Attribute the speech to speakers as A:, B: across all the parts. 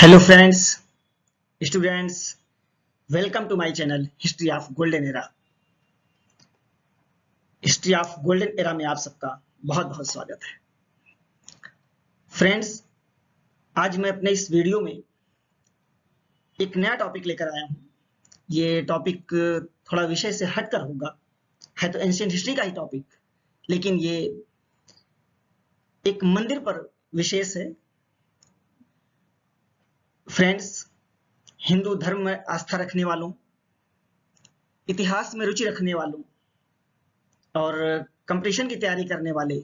A: Hello friends, students, welcome to my channel History of Golden Era. History of golden era में आप सबका बहुत बहुत स्वागत है। फ्रेंड्स, आज मैं अपने इस वीडियो में एक नया टॉपिक लेकर आया हूँ। ये टॉपिक थोड़ा विषय से हटकर होगा, है तो एंशिएंट हिस्ट्री का ही टॉपिक, लेकिन ये एक मंदिर पर विशेष है। फ्रेंड्स, हिंदू धर्म में आस्था रखने वालों, इतिहास में रुचि रखने वालों और कंपटीशन की तैयारी करने वाले,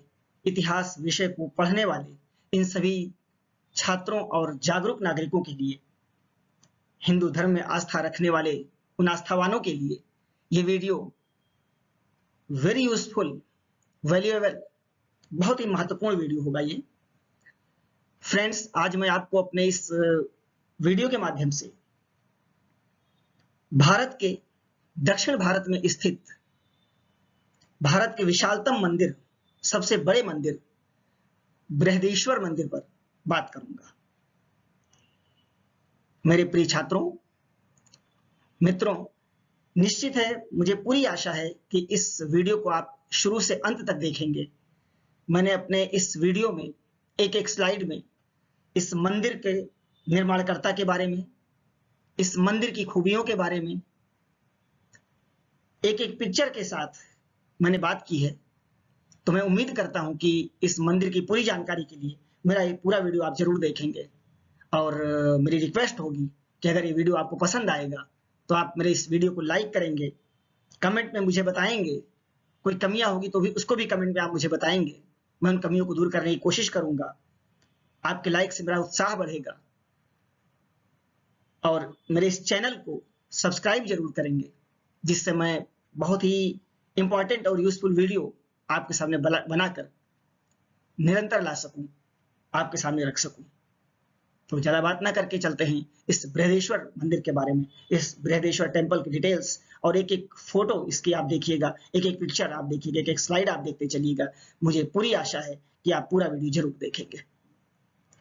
A: इतिहास विषय को पढ़ने वाले इन सभी छात्रों और जागरूक नागरिकों के लिए, हिंदू धर्म में आस्था रखने वाले उन आस्थावानों के लिए ये वीडियो वेरी यूजफुल, वैल्यूएबल, बहुत ही महत्वपूर्ण वीडियो होगा ये। फ्रेंड्स, आज मैं आपको अपने इस वीडियो के माध्यम से भारत के दक्षिण भारत में स्थित भारत के विशालतम मंदिर, सबसे बड़े मंदिर बृहदेश्वर मंदिर पर बात करूंगा। मेरे प्रिय छात्रों, मित्रों, निश्चित है, मुझे पूरी आशा है कि इस वीडियो को आप शुरू से अंत तक देखेंगे। मैंने अपने इस वीडियो में एक एक स्लाइड में इस मंदिर के निर्माणकर्ता के बारे में, इस मंदिर की खूबियों के बारे में, एक एक पिक्चर के साथ मैंने बात की है। तो मैं उम्मीद करता हूं कि इस मंदिर की पूरी जानकारी के लिए मेरा ये पूरा वीडियो आप जरूर देखेंगे। और मेरी रिक्वेस्ट होगी कि अगर ये वीडियो आपको पसंद आएगा तो आप मेरे इस वीडियो को लाइक करेंगे, कमेंट में मुझे बताएंगे। कोई कमियां होगी तो भी उसको भी कमेंट में आप मुझे बताएंगे। मैं उन कमियों को दूर करने की कोशिश करूंगा। आपके लाइक से मेरा उत्साह बढ़ेगा और मेरे इस चैनल को सब्सक्राइब जरूर करेंगे, जिससे मैं बहुत ही इंपॉर्टेंट और यूजफुल वीडियो आपके सामने बनाकर निरंतर ला सकूं, आपके सामने रख सकूं। तो ज्यादा बात ना करके चलते हैं इस बृहदेश्वर मंदिर के बारे में, इस बृहदेश्वर टेम्पल की डिटेल्स और एक एक फोटो इसकी आप देखिएगा, एक एक पिक्चर आप देखिएगा, एक एक स्लाइड आप देखते चलिएगा। मुझे पूरी आशा है कि आप पूरा वीडियो जरूर देखेंगे।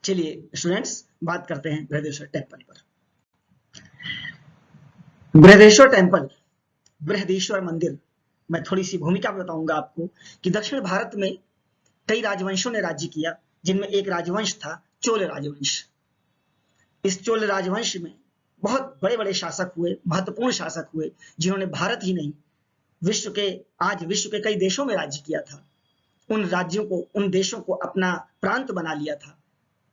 A: चलिए स्टूडेंट्स, बात करते हैं बृहदेश्वर टेम्पल पर। बृहदेश्वर टेम्पल, बृहदेश्वर मंदिर, मैं थोड़ी सी भूमिका बताऊंगा आपको कि दक्षिण भारत में कई राजवंशों ने राज्य किया, जिनमें एक राजवंश था चोल राजवंश। इस चोल राजवंश में बहुत बड़े बड़े शासक हुए, महत्वपूर्ण शासक हुए, जिन्होंने भारत ही नहीं आज विश्व के कई देशों में राज्य किया था। उन राज्यों को, उन देशों को अपना प्रांत बना लिया था।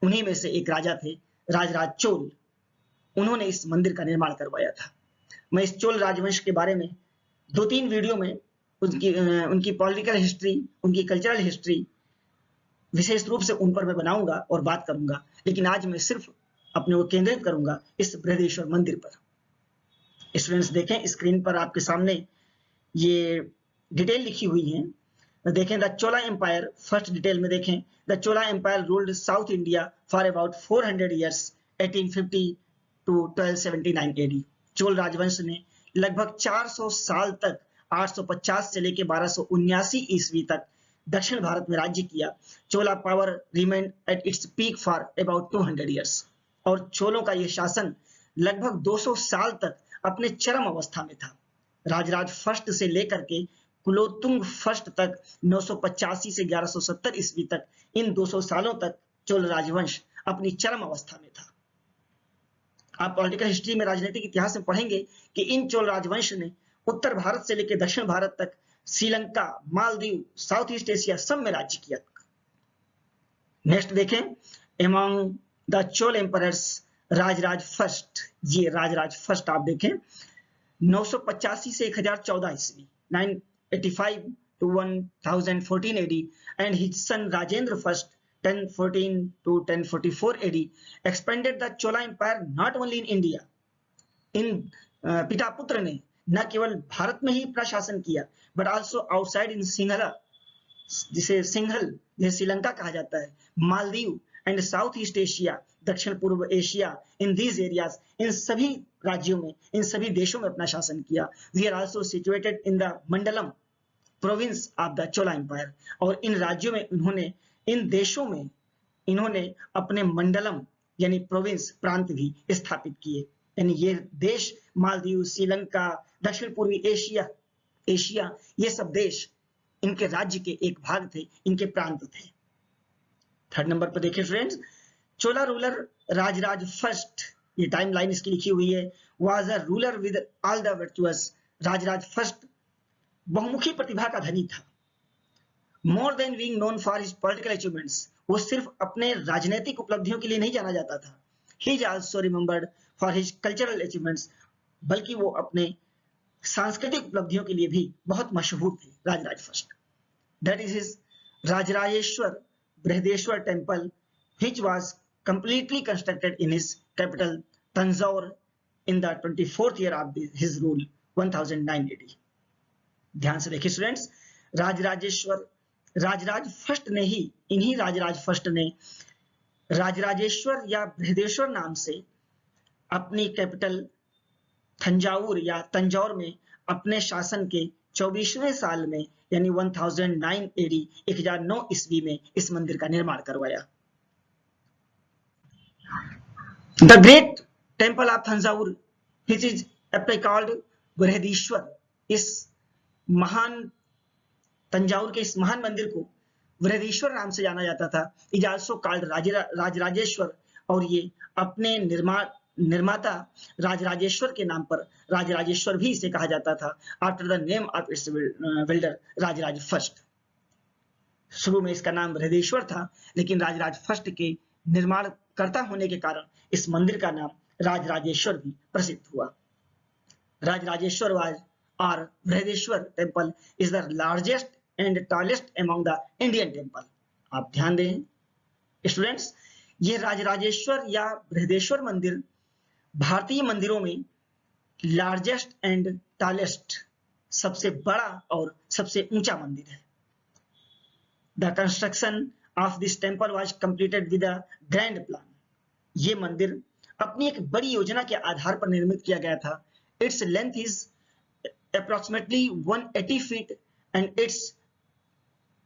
A: उन्हीं में से एक राजा थे राजराज चोल। उन्होंने इस मंदिर का निर्माण करवाया था। मैं इस चोल राजवंश के बारे में 2-3 वीडियो में उनकी पॉलिटिकल हिस्ट्री, उनकी कल्चरल हिस्ट्री, विशेष रूप से उन पर मैं बनाऊंगा और बात करूंगा। लेकिन आज मैं सिर्फ अपने को केंद्रित करूंगा इस बृहदेश्वर मंदिर पर। स्टूडेंट्स देखें, स्क्रीन पर आपके सामने ये डिटेल लिखी हुई है। देखें, the Chola empire, first detail में देखें, the Chola empire ruled south India for about 400 years, 1850 to 1279 AD. Chola राजवंश ने लगभग 400 साल तक, 850 से लेकर 1279 ईस्वी तक दक्षिण भारत में राज्य किया। Chola power remained at its peak for about 200 years. और चोलों का यह शासन लगभग 200 साल तक अपने चरम अवस्था में था। राजराज फर्स्ट से लेकर के कुलोत्तुंग फर्स्ट तक 985 से 1170 ईस्वी तक, इन 200 सालों तक चोल राजवंश अपनी चरम अवस्था में था। आप पॉलिटिकल हिस्ट्री में, राजनीतिक इतिहास में पढ़ेंगे कि इन चोल राजवंश ने उत्तर भारत से लेकर दक्षिण भारत तक, Sri Lanka, Maldives, south east Asia सब में राज्य किया। नेक्स्ट देखें, among the Chola emperors, Rajaraja first, ये राजराज फर्स्ट आप देखें, 985 से 1014 ईस्वी, 985 to 1014 AD, and his son Rajendra first, 1014 to 1044 AD, expanded the Chola Empire not only in India. इन पिता पुत्र ने न केवल भारत में ही प्रशासन किया, but also outside in Sinhala, जिसे श्रीलंका कहा जाता है, Maldives and south east Asia, दक्षिण पूर्व एशिया, इन दीज एरियाज, इन सभी राज्यों में, इन सभी देशों में अपना शासन किया। We are also situated in the Mandalam province of the Chola empire. और इन राज्यों में इन्होंने, इन देशों में इन्होंने अपने मंडलम यानी प्रोविंस प्रांत भी स्थापित किए। यानी ये देश मालदीव, श्रीलंका, दक्षिण पूर्वी एशिया ये सब देश इनके राज्य के एक भाग थे, इनके प्रांत थे। थर्ड नंबर पर देखिए फ्रेंड्स, चोला रूलर राजराज फर्स्ट, ये टाइम लाइन इसकी लिखी हुई है, was a ruler with all the virtuous. Rajaraja first बहुमुखी प्रतिभा का धनी था। More than being known for his political achievements, वो सिर्फ अपने राजनीतिक उपलब्धियों के लिए नहीं जाना जाता था। He is also remembered for his cultural achievements, बल्कि वो अपने सांस्कृतिक उपलब्धियों के लिए भी बहुत मशहूर थे Rajaraja first. That is his Rajarajeshwara Brihadeeswara temple which was completely constructed in his capital Tanjore in the 24th year of his rule 1900 AD। ध्यान से देखिए स्टूडेंट्स, राजराज फर्स्ट ने ही, इन्हीं राजराज फर्स्ट ने राजराजेश्वर या बृहदेश्वर नाम से अपनी कैपिटल थंजावुर या तंजौर में अपने शासन के 24वें साल में यानी 1009 AD 1009 ईस्वी में इस मंदिर का निर्माण करवाया। The great temple of Thanjavur, which is aptly called Brihadeeswara, इस महान तंजावुर के इस महान मंदिर को बृहदीश्वर नाम से जाना जाता था। इज आल्सो कॉल्ड राजराजेश्वर, और ये अपने निर्माता राजराजेश्वर के नाम पर राजराजेश्वर भी इसे कहा जाता था, after the name of its builder Rajaraja first. शुरू में इसका नाम बृहदेश्वर था, लेकिन राजराज फर्स्ट के निर्माण करता होने के कारण इस मंदिर का नाम राजराजेश्वर भी प्रसिद्ध हुआ। राजराजेश्वर वाज और Brihadeeswara temple is the largest and tallest among the Indian temple. आप ध्यान दें स्टूडेंट्स, ये राजराजेश्वर या बृहदेश्वर मंदिर भारतीय मंदिरों में लार्जेस्ट एंड टॉलेस्ट, सबसे बड़ा और सबसे ऊंचा मंदिर है। The construction of this temple was completed with a grand plan। ये मंदिर अपनी एक बड़ी योजना के आधार पर निर्मित किया गया था। Its length is approximately 180 feet and its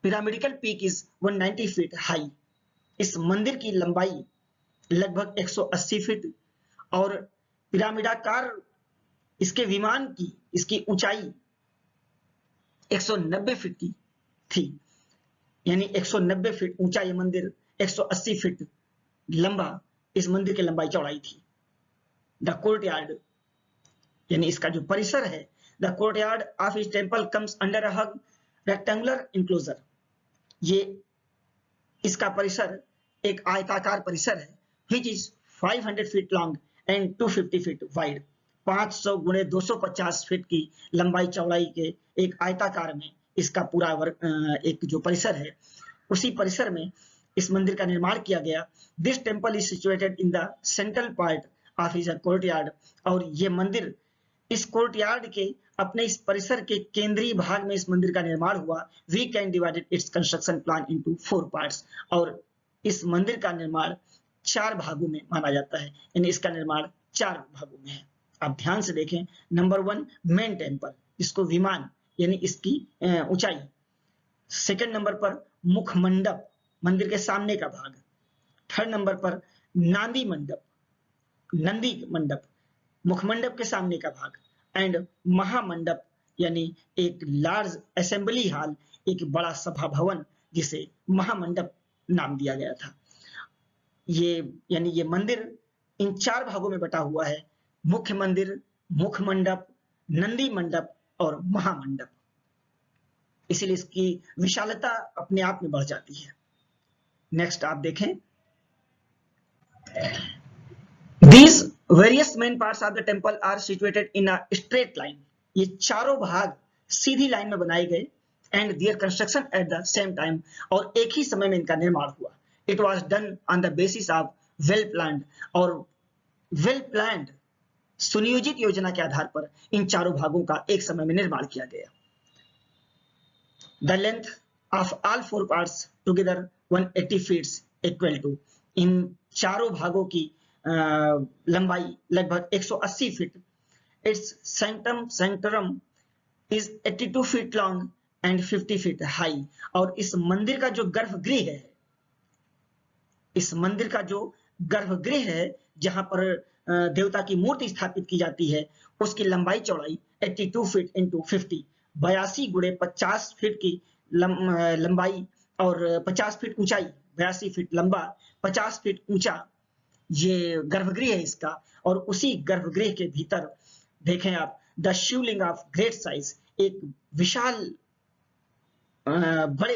A: pyramidal peak is 190 feet high। इस मंदिर की लंबाई लगभग 180 फीट और पिरामिडाकार इसके विमान की इसकी ऊंचाई 190 फीट की थी। यानी 190 फीट ऊंचा ये मंदिर, 180 फीट लंबा इस मंदिर की लंबाई चौड़ाई थी। द कोर्टयार्ड, यानी इसका जो परिसर है, the courtyard of his temple comes under a rectangular enclosure. ये इसका परिसर एक आयताकार परिसर है, which is 500 feet long and 250 feet wide. 500 गुणे 250 फीट की लंबाई चौड़ाई के एक आयताकार में इसका पूरा एक जो परिसर है, उसी परिसर में इस मंदिर का निर्माण किया गया। This temple is situated in the central part of his courtyard, और ये मंदिर इस कोर्टयार्ड के अपने इस परिसर के केंद्रीय भाग में इस मंदिर का निर्माण हुआ। We can divided its construction plan into 4 parts, और इस मंदिर का निर्माण 4 भागों में माना जाता है, यानी इसका निर्माण 4 भागों में है। आप ध्यान से देखें, नंबर 1 मेन टेम्पल, इसको विमान यानी इसकी ऊंचाई। सेकंड नंबर पर मुख मंडप, मंदिर के सामने का भाग। थर्ड नंबर पर नंदी मंडप, मुख मंडप के सामने का भाग। एंड महामंडप, यानी एक लार्ज असेंबली हॉल, एक बड़ा सभा भवन, जिसे महामंडप नाम दिया गया था। ये यानी ये मंदिर इन 4 भागों में बटा हुआ है, मुख्य मंदिर, मुख मंडप, नंदी मंडप और महामंडप। इसीलिए इसकी विशालता अपने आप में बढ़ जाती है। नेक्स्ट आप देखें, These various main parts of the temple are situated in a straight line। ये चारों भाग सीधी लाइन में बनाए गए। and their construction at the same time, और एक ही समय में इनका निर्माण हुआ। It was done on the basis of well planned, और well planned सुनियोजित योजना के आधार पर इन चारों भागों का एक समय में निर्माण किया गया। The length of all 4 parts together 180 feet equal to, इन चारों भागों की लंबाई लगभग 180 feet. Its sanctum is 82 feet long and 50 feet high, और इस मंदिर का जो गर्भगृह है, इस मंदिर का जो गर्भगृह है, जहां पर देवता की मूर्ति स्थापित की जाती है, उसकी लंबाई चौड़ाई 82 फीट इंटू 50, 82 गुणे 50 फीट की लंबाई और 50 फीट ऊंचाई, 82 फीट लंबा, 50 फीट ऊंचा ये गर्भगृह है इसका। और उसी गर्भगृह के भीतर देखें आप, the Shivling of great size, एक विशाल बड़े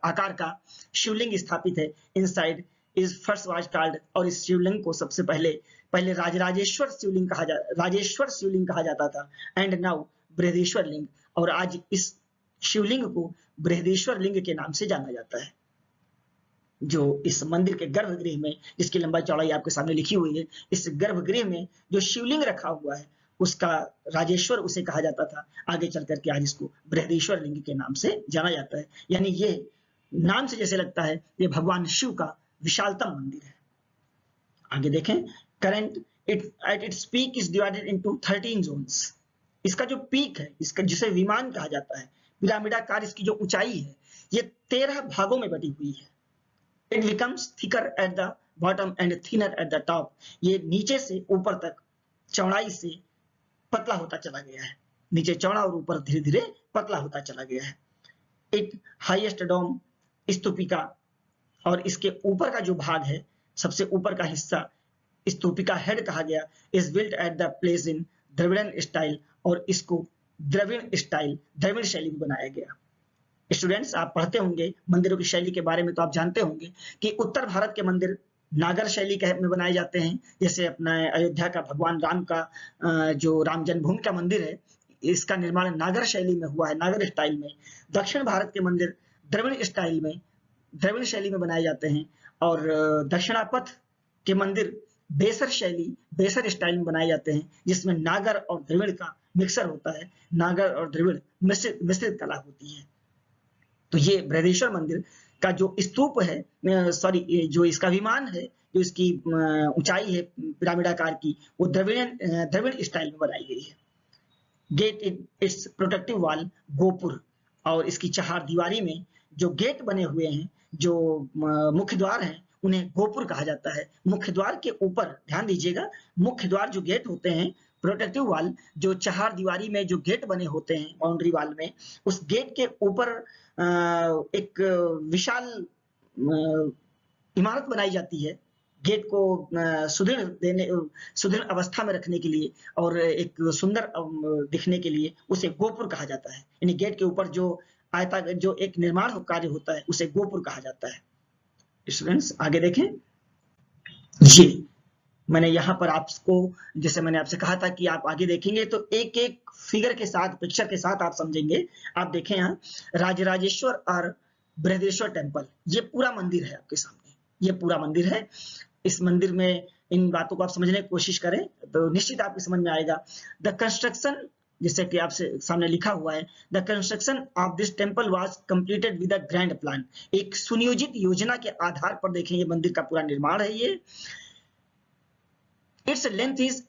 A: आकार का शिवलिंग स्थापित है। Inside is first was called, और इस शिवलिंग को सबसे पहले राजराजेश्वर शिवलिंग कहा जाता था, एंड नाउ बृहदेश्वर लिंग, और आज इस शिवलिंग को बृहदेश्वर लिंग के नाम से जाना जाता है। जो इस मंदिर के गर्भगृह में, जिसकी लंबाई चौड़ाई आपके सामने लिखी हुई है, इस गर्भगृह में जो शिवलिंग रखा हुआ है उसका राजेश्वर उसे कहा जाता था, आगे चल करके आज इसको बृहदेश्वर लिंग के नाम से जाना जाता है। यानी ये नाम से जैसे लगता है ये भगवान शिव का विशालतम मंदिर है। आगे देखें, current at its peak is divided into 13 zones. इसका जो पीक है, इसका जिसे विमान कहा जाता है, पिरामिडाकार इसकी जो ऊंचाई है, ये 13 भागों में बटी हुई है। It becomes thicker at the bottom and thinner at the top. ये नीचे से ऊपर तक चौड़ाई से पतला होता चला गया है, नीचे चौड़ा और ऊपर धीरे धीरे पतला होता चला गया है। It highest dome स्तूपिका, और इसके ऊपर का जो भाग है, सबसे ऊपर का हिस्सा स्तूपिका हेड कहा गया, is built at the place in Dravidian style, और इसको द्रविड़ शैली में बनाया गया। स्टूडेंट्स, आप पढ़ते होंगे मंदिरों की शैली के बारे में, तो आप जानते होंगे कि उत्तर भारत के मंदिर नागर शैली में बनाए जाते हैं। जैसे अपना अयोध्या का भगवान राम का जो राम जन्मभूमि का मंदिर है, इसका निर्माण नागर शैली में हुआ है, नागर स्टाइल में। दक्षिण भारत के मंदिर द्रविड़ शैली में बनाए जाते हैं, और दक्षिणापथ के मंदिर बेसर स्टाइल में बनाए जाते हैं, जिसमें नागर और द्रविड़ का मिक्सर होता है, नागर और द्रविड़ मिश्रित कला होती है। तो ये बृहदेश्वर मंदिर का जो स्तूप है, जो इसका विमान है, जो इसकी ऊंचाई है पिरामिडाकार की, वो द्रविड़ स्टाइल में बनाई गई है। Get its protective wall, gopura, और इसकी चहार दीवारी में जो गेट बने हुए हैं, जो मुख्य द्वार हैं, उन्हें गोपुर कहा जाता है। मुख्य द्वार के ऊपर ध्यान दीजिएगा, मुख्य द्वार जो गेट होते हैं, प्रोटेक्टिव वॉल, जो चहार दीवारी में जो गेट बने होते हैं बाउंड्री वॉल में, उस गेट के ऊपर एक विशाल इमारत बनाई जाती है, गेट को सुदृढ़ अवस्था में रखने के लिए और एक सुंदर दिखने के लिए उसे गोपुर कहा जाता है। यानी गेट के ऊपर जो एक निर्माण कार्य होता है, उसे गोपुर कहा जाता है। स्टूडेंट्स, आगे देखें, ये मैंने यहाँ पर आपको, जैसे मैंने आपसे कहा था कि आप आगे देखेंगे तो एक एक फिगर के साथ, पिक्चर के साथ आप समझेंगे। आप देखें यहाँ राजराजेश्वर और बृहदेश्वर टेम्पल, ये पूरा मंदिर है आपके सामने, ये पूरा मंदिर है। इस मंदिर में इन बातों को आप समझने की कोशिश करें तो निश्चित आपको समझ में आएगा। द कंस्ट्रक्शन, जैसे कि आपसे सामने लिखा हुआ है, the construction of this temple was completed with a grand plan. एक सुनियोजित योजना के आधार पर देखें ये मंदिर का पूरा निर्माण है। ये its length is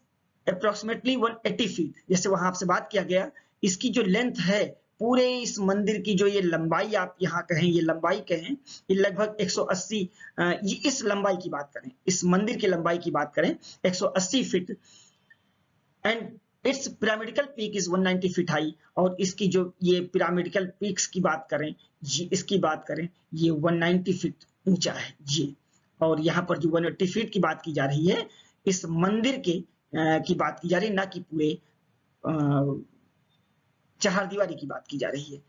A: approximately 180 feet. जैसे वहां आपसे बात किया गया, इसकी जो लेंथ है पूरे इस मंदिर की, जो ये लंबाई आप यहाँ कहें, ये लंबाई कहें, ये लगभग 180, ये इस लंबाई की बात करें, इस मंदिर की लंबाई की बात करें 180 feet. And it's pyramidical peak is 190 feet high, और इसकी जो ये पिरामिडिकल पीक्स की बात करें, इसकी बात करें, ये 190 फीट ऊंचा है ये। और यहाँ पर जो 180 फीट की बात की जा रही है, इस मंदिर की बात की जा रही है, ना कि पूरे चहार दीवारी की बात की जा रही है,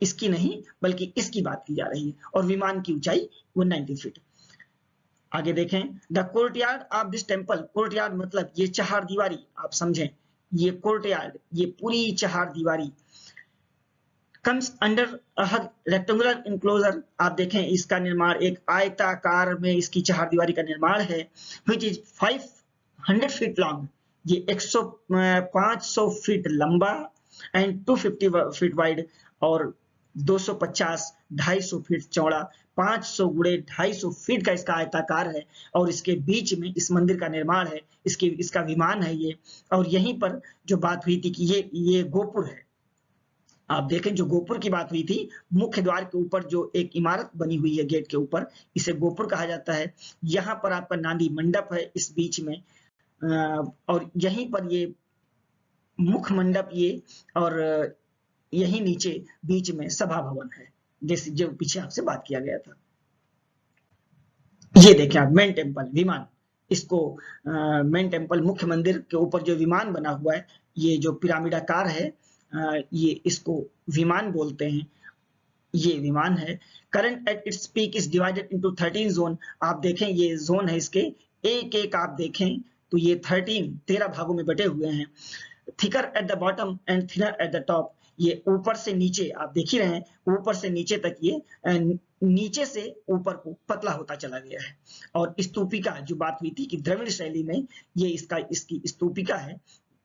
A: इसकी नहीं बल्कि इसकी बात की जा रही है। और विमान की ऊंचाई 190 फीट। आगे देखें, the courtyard of this temple, courtyard मतलब ये चहार दीवारी, आप समझें, ये कोर्टयार्ड, ये पूरी चहार दीवारी कम्स अंडर रेक्टेंगुलर इनक्लोजर। आप देखें इसका निर्माण एक आयताकार में इसकी चहार दीवारी का निर्माण है, व्हिच इज 500 फीट लॉन्ग, ये 500 फीट लंबा, एंड 250 फीट वाइड, और 250 फीट चौड़ा, 500 गुणे 250 फीट का इसका आयताकार है। और इसके बीच में इस मंदिर का निर्माण है, इसका विमान है ये। और यहीं पर जो बात हुई थी कि ये गोपुर है, आप देखें जो गोपुर की बात हुई थी, मुख्य द्वार के ऊपर जो एक इमारत बनी हुई है गेट के ऊपर, इसे गोपुर कहा जाता है। यहाँ पर आपका नांदी मंडप है इस बीच में, और यहीं पर ये मुख्य मंडप ये, और यहीं नीचे बीच में सभा भवन है, जैसे जो पीछे आपसे बात किया गया था। ये देखें आप मेन टेम्पल विमान, इसको मेन टेम्पल मुख्य मंदिर के ऊपर जो विमान बना हुआ है, ये जो पिरामिडाकार है, ये इसको विमान बोलते हैं। ये विमान है। Current at its peak is divided into 13 zone. आप देखें ये जोन है इसके, एक एक आप देखें तो ये 13 भागों में बटे हुए हैं। Thicker at the bottom and thinner at the top. ये ऊपर से नीचे आप देख ही रहे हैं, ऊपर से नीचे तक ये नीचे से ऊपर को पतला होता चला गया है। और स्तूपिका जो बात हुई थी कि द्रविड़ शैली में ये इसकी स्तूपिका है,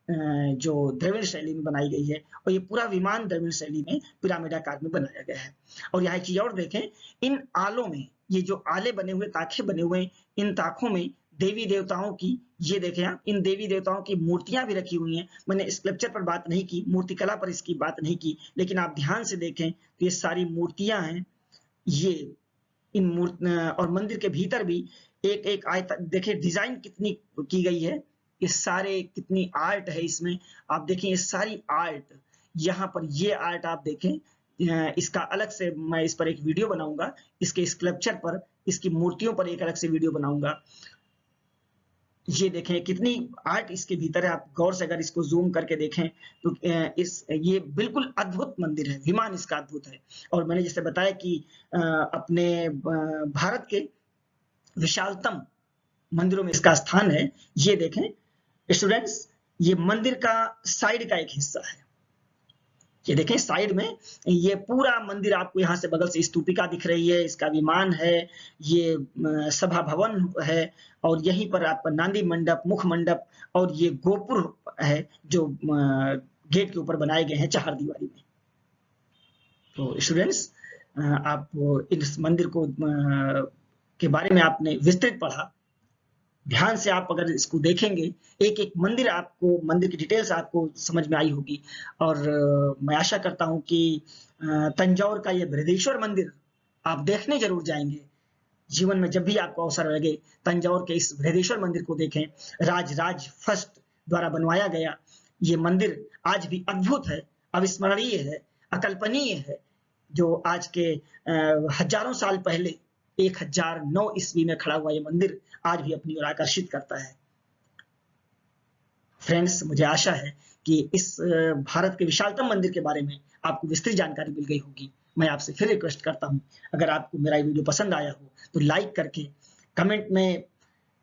A: जो द्रविड़ शैली में बनाई गई है, और ये पूरा विमान द्रविड़ शैली में पिरामिडाकार में बनाया गया है। और यहाँ एक चीज और देखें, इन आलों में ये जो आले बने हुए, ताखे बने हुए, इन ताखों में देवी देवताओं की, ये देखें आप, इन देवी देवताओं की मूर्तियां भी रखी हुई हैं। मैंने स्कल्पचर पर बात नहीं की, मूर्तिकला पर इसकी बात नहीं की, लेकिन आप ध्यान से देखें तो ये सारी मूर्तियां हैं। ये इन और मंदिर के भीतर भी एक एक आयत देखें, डिजाइन कितनी की गई है, ये सारे कितनी आर्ट है इसमें। आप देखें ये सारी आर्ट, यहाँ पर ये आर्ट आप देखें, इसका अलग से मैं इस पर एक वीडियो बनाऊंगा, इसके स्कल्पचर पर, इसकी मूर्तियों पर एक अलग से वीडियो बनाऊंगा। ये देखें कितनी आर्ट इसके भीतर है। आप गौर से अगर इसको जूम करके देखें तो ये बिल्कुल अद्भुत मंदिर है, विमान इसका अद्भुत है। और मैंने जैसे बताया कि अपने भारत के विशालतम मंदिरों में इसका स्थान है। ये देखें स्टूडेंट्स, ये मंदिर का साइड का एक हिस्सा है। ये देखें साइड में ये पूरा मंदिर आपको यहाँ से बगल से स्तूपिका दिख रही है, इसका विमान है, ये सभा भवन है, और यहीं पर आपका नांदी मंडप, मुख मंडप, और ये गोपुर है जो गेट के ऊपर बनाए गए हैं चार दीवारी में। तो स्टूडेंट्स, आप इस मंदिर को के बारे में आपने विस्तृत पढ़ा। ध्यान से आप अगर इसको देखेंगे, एक एक मंदिर आपको, मंदिर की डिटेल्स आपको समझ में आई होगी। और मैं आशा करता हूं कि तंजौर का ये बृहदेश्वर मंदिर आप देखने जरूर जाएंगे। जीवन में जब भी आपको अवसर लगे, तंजौर के इस बृहदेश्वर मंदिर को देखें। राज फर्स्ट द्वारा बनवाया गया ये मंदिर आज भी अद्भुत है, अविस्मरणीय है, अकल्पनीय है, जो आज के हजारों साल पहले 1009 ईस्वी में खड़ा हुआ ये मंदिर आज भी अपनी ओर आकर्षित करता है। फ्रेंड्स, मुझे आशा है कि इस भारत के विशालतम मंदिर के बारे में आपको विस्तृत जानकारी मिल गई होगी। मैं आपसे फिर रिक्वेस्ट करता हूं, अगर आपको मेरा वीडियो पसंद आया हो तो लाइक करके, कमेंट में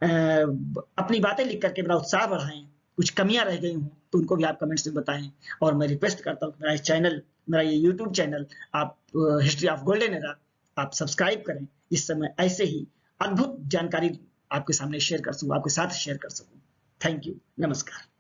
A: अपनी बातें लिख करके मेरा उत्साह बढ़ाएं। कुछ कमियां रह गई हों तो उनको भी आप कमेंट्स में बताएं। और मैं रिक्वेस्ट करता हूं मेरा चैनल, मेरा ये यूट्यूब चैनल आप हिस्ट्री ऑफ गोल्डन एरा आप सब्सक्राइब करें, इस समय ऐसे ही अद्भुत जानकारी आपके सामने शेयर कर सकूं, आपके साथ शेयर कर सकूं। थैंक यू, नमस्कार।